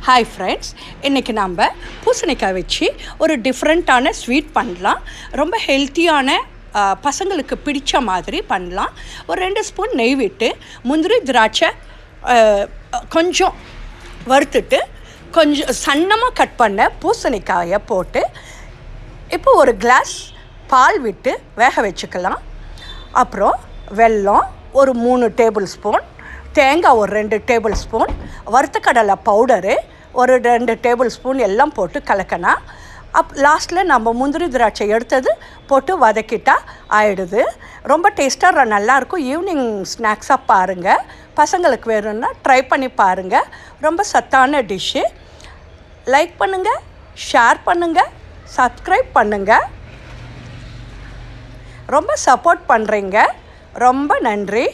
Hi friends, இன்றைக்கி நம்ம பூசணிக்காய் வச்சு ஒரு டிஃப்ரெண்ட்டான ஸ்வீட் பண்ணலாம். ரொம்ப ஹெல்த்தியான பசங்களுக்கு பிடித்த மாதிரி பண்ணலாம். ஒரு 2 ஸ்பூன் நெய் விட்டு முந்திரி திராட்சை கொஞ்சம் வறுத்துட்டு கொஞ்சம் சன்னமாக கட் பண்ண பூசணிக்காயை போட்டு இப்போ ஒரு கிளாஸ் பால் விட்டு வேக வச்சுக்கலாம். அப்புறம் வெல்லம் ஒரு 3 டேபிள் ஸ்பூன், தேங்காய் ஒரு 2 டேபிள் ஸ்பூன், வறுத்தக்கடலை பவுடரு ஒரு 2 டேபிள் ஸ்பூன் எல்லாம் போட்டு கலக்கினா லாஸ்ட்டில் நம்ம முந்திரி திராட்சை எடுத்தது போட்டு வதக்கிட்டால் ஆகிடுது. ரொம்ப டேஸ்ட்டாக நல்லாயிருக்கும். ஈவினிங் ஸ்நாக்ஸாக பாருங்கள். பசங்களுக்கு வேணும்னா ட்ரை பண்ணி பாருங்கள். ரொம்ப சத்தான டிஷ்ஷு. லைக் பண்ணுங்கள், ஷேர் பண்ணுங்கள், சப்ஸ்கிரைப் பண்ணுங்கள். ரொம்ப சப்போர்ட் பண்ணுறீங்க. ரொம்ப நன்றி.